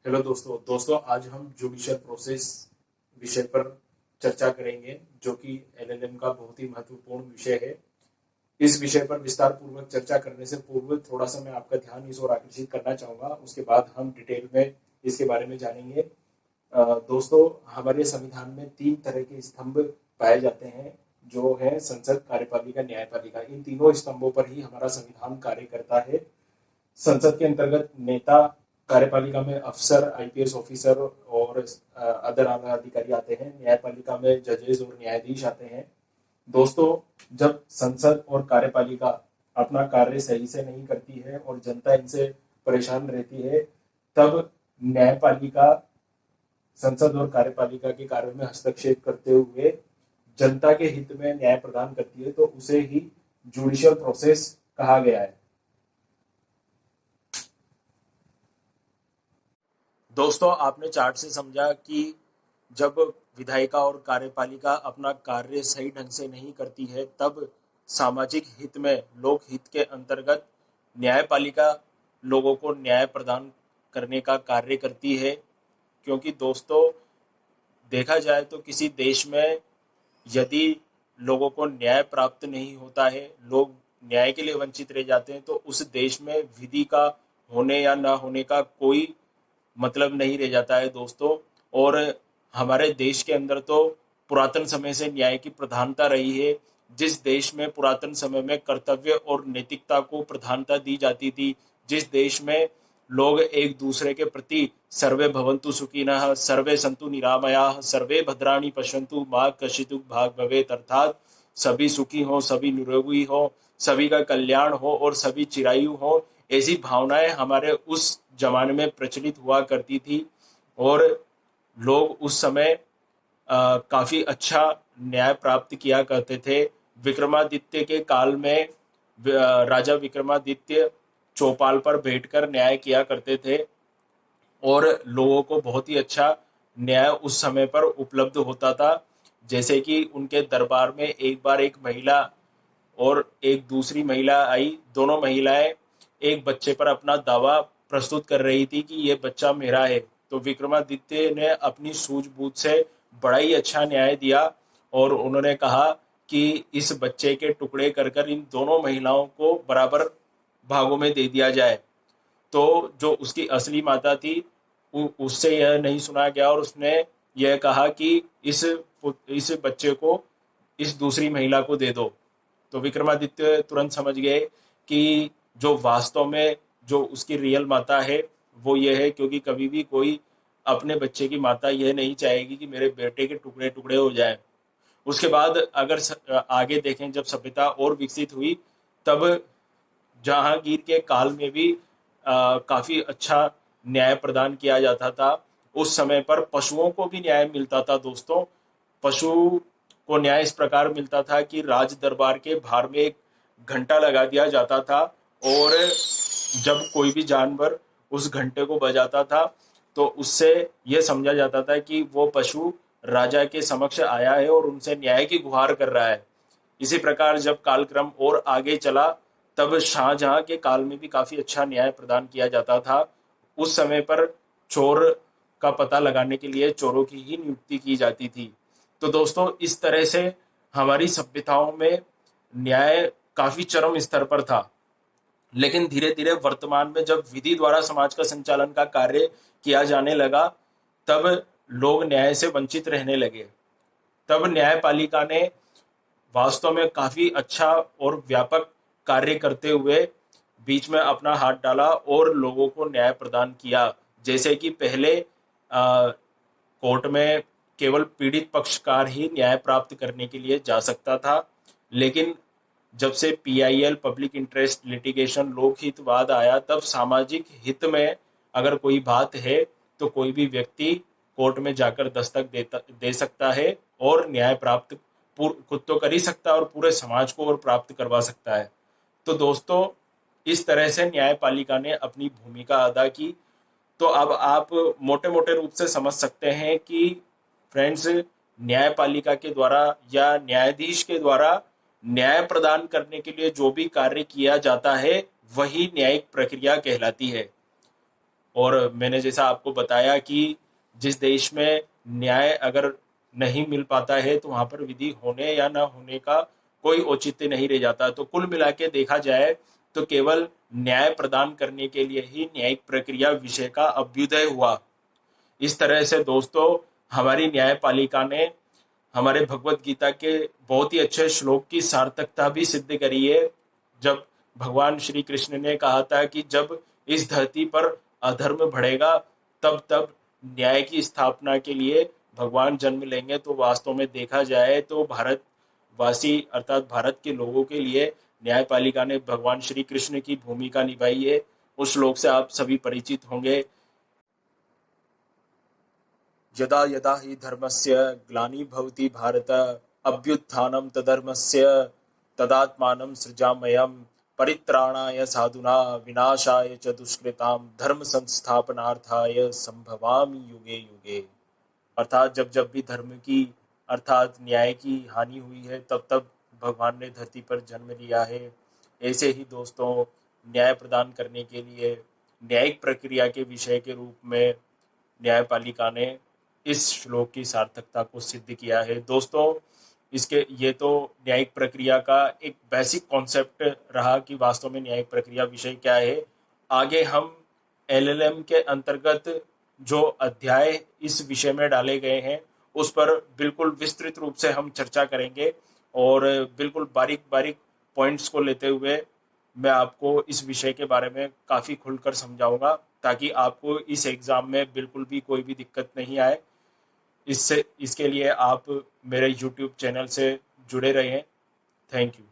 Hello दोस्तों आज हम जुडिशियल प्रोसेस विषय पर चर्चा करेंगे जो कि एलएलएम का बहुत ही महत्वपूर्ण विषय है। इस विषय पर विस्तार पूर्वक चर्चा करने से पूर्व थोड़ा सा मैं आपका ध्यान इस ओर आकर्षित करना चाहूंगा, उसके बाद हम डिटेल में इसके बारे में जानेंगे। दोस्तों, हमारे संविधान में 3 तरह के स्तंभ पाए जाते हैं, जो है संसद, कार्यपालिका, न्यायपालिका। इन तीनों स्तंभों पर ही हमारा संविधान कार्य करता है। संसद के अंतर्गत नेता, कार्यपालिका में अफसर, आईपीएस ऑफिसर और अदर आला अधिकारी आते हैं। न्यायपालिका में जजेस और न्यायाधीश आते हैं। दोस्तों, जब संसद और कार्यपालिका अपना कार्य सही से नहीं करती है और जनता इनसे परेशान रहती है, तब न्यायपालिका संसद और कार्यपालिका के कार्य में हस्तक्षेप करते हुए जनता के हित में न्याय प्रदान करती है, तो उसे ही जुडिशियल प्रोसेस कहा गया है। दोस्तों, आपने चार्ट से समझा कि जब विधायिका और कार्यपालिका अपना कार्य सही ढंग से नहीं करती है, तब सामाजिक हित में, लोक हित के अंतर्गत न्यायपालिका लोगों को न्याय प्रदान करने का कार्य करती है। क्योंकि दोस्तों, देखा जाए तो किसी देश में यदि लोगों को न्याय प्राप्त नहीं होता है, लोग न्याय के लिए वंचित रह जाते हैं, तो उस देश में विधि का होने या ना होने का कोई मतलब नहीं रह जाता है दोस्तों। और हमारे देश के अंदर तो पुरातन समय से न्याय की प्रधानता रही है। जिस देश में पुरातन समय में कर्तव्य और नैतिकता को प्रधानता दी जाती थी, जिस देश में लोग एक दूसरे के प्रति सर्वे भवन्तु सुखिनः, सर्वे सन्तु निरामयाः, सर्वे भद्राणि पश्यन्तु मा कश्चित् भाग भवेत्, अर्थात सभी सुखी हो, सभी निरोगी हो, सभी का कल्याण हो और सभी चिरायु हो, ऐसी भावनाएं हमारे उस जमाने में प्रचलित हुआ करती थी। और लोग उस समय काफी अच्छा न्याय प्राप्त किया करते थे। विक्रमादित्य के काल में राजा विक्रमादित्य चौपाल पर बैठकर न्याय किया करते थे और लोगों को बहुत ही अच्छा न्याय उस समय पर उपलब्ध होता था। जैसे कि उनके दरबार में एक बार एक महिला और एक दूसरी महिला आई। दोनों महिलाएं एक बच्चे पर अपना दावा प्रस्तुत कर रही थी कि ये बच्चा मेरा है। तो विक्रमादित्य ने अपनी सूझबूझ से बड़ा ही अच्छा न्याय दिया और उन्होंने कहा कि इस बच्चे के टुकड़े कर कर इन दोनों महिलाओं को बराबर भागों में दे दिया जाए। तो जो उसकी असली माता थी, उससे यह नहीं सुना गया और उसने यह कहा कि इस बच्चे को इस दूसरी महिला को दे दो। तो विक्रमादित्य तुरंत समझ गए कि जो वास्तव में जो उसकी रियल माता है वो ये है, क्योंकि कभी भी कोई अपने बच्चे की माता यह नहीं चाहेगी कि मेरे बेटे के टुकड़े टुकड़े हो जाएं। उसके बाद अगर आगे देखें, जब सभ्यता और विकसित हुई, तब जहांगीर के काल में भी काफी अच्छा न्याय प्रदान किया जाता था। उस समय पर पशुओं को भी न्याय मिलता था दोस्तों। पशु को न्याय इस प्रकार मिलता था कि राज दरबार के बाहर में एक घंटा लगा दिया जाता था और जब कोई भी जानवर उस घंटे को बजाता था तो उससे यह समझा जाता था कि वो पशु राजा के समक्ष आया है और उनसे न्याय की गुहार कर रहा है। इसी प्रकार जब कालक्रम और आगे चला, तब शाहजहां के काल में भी काफी अच्छा न्याय प्रदान किया जाता था। उस समय पर चोर का पता लगाने के लिए चोरों की ही नियुक्ति की जाती थी। तो दोस्तों, इस तरह से हमारी सभ्यताओं में न्याय काफी चरम स्तर पर था। लेकिन धीरे धीरे वर्तमान में जब विधि द्वारा समाज का संचालन का कार्य किया जाने लगा, तब लोग न्याय से वंचित रहने लगे। तब न्यायपालिका ने वास्तव में काफी अच्छा और व्यापक कार्य करते हुए बीच में अपना हाथ डाला और लोगों को न्याय प्रदान किया। जैसे कि पहले कोर्ट में केवल पीड़ित पक्षकार ही न्याय प्राप्त करने के लिए जा सकता था, लेकिन जब से पीआईएल, पब्लिक इंटरेस्ट लिटिगेशन, लोकहितवाद आया, तब सामाजिक हित में अगर कोई बात है तो कोई भी व्यक्ति कोर्ट में जाकर दस्तक दे सकता है और न्याय प्राप्त खुद तो कर ही सकता है और पूरे समाज को और प्राप्त करवा सकता है। तो दोस्तों, इस तरह से न्यायपालिका ने अपनी भूमिका अदा की। तो अब आप मोटे मोटे रूप से समझ सकते हैं कि फ्रेंड्स, न्यायपालिका के द्वारा या न्यायाधीश के द्वारा न्याय प्रदान करने के लिए जो भी कार्य किया जाता है वही न्यायिक प्रक्रिया कहलाती है। और मैंने जैसा आपको बताया कि जिस देश में न्याय अगर नहीं मिल पाता है तो वहां पर विधि होने या ना होने का कोई औचित्य नहीं रह जाता। तो कुल मिला के देखा जाए तो केवल न्याय प्रदान करने के लिए ही न्यायिक प्रक्रिया विषय का अभ्युदय हुआ। इस तरह से दोस्तों हमारी न्यायपालिका ने हमारे भगवत गीता के बहुत ही अच्छे श्लोक की सार्थकता भी सिद्ध करी है। जब भगवान श्री कृष्ण ने कहा था कि जब इस धरती पर अधर्म बढ़ेगा तब तब न्याय की स्थापना के लिए भगवान जन्म लेंगे। तो वास्तव में देखा जाए तो भारतवासी अर्थात भारत के लोगों के लिए न्यायपालिका ने भगवान श्री कृष्ण की भूमिका निभाई है। उस श्लोक से आप सभी परिचित होंगे। यदा यदा हि धर्मस्य ग्लानिर्भवति भारत अभ्युत्थानं तदधर्मस्य तदात्मानं सृजाम्यहं परित्राणाय साधूना विनाशाय च दुष्कृतां धर्म संस्थापनार्थाय संभवामि युगे युगे। अर्थात जब जब भी धर्म की अर्थात न्याय की हानि हुई है तब तब भगवान ने धरती पर जन्म लिया है। ऐसे ही दोस्तों न्याय प्रदान करने के लिए न्यायिक प्रक्रिया के विषय के रूप में न्यायपालिका ने इस श्लोक की सार्थकता को सिद्ध किया है। दोस्तों इसके ये तो न्यायिक प्रक्रिया का एक बेसिक कॉन्सेप्ट रहा कि वास्तव में न्यायिक प्रक्रिया विषय क्या है। आगे हम एलएलएम के अंतर्गत जो अध्याय इस विषय में डाले गए हैं उस पर बिल्कुल विस्तृत रूप से हम चर्चा करेंगे और बिल्कुल बारीक बारीक पॉइंट्स को लेते हुए मैं आपको इस विषय के बारे में काफ़ी खुलकर समझाऊंगा ताकि आपको इस एग्ज़ाम में बिल्कुल भी कोई भी दिक्कत नहीं आए। इसके लिए आप मेरे YouTube चैनल से जुड़े रहें। Thank you.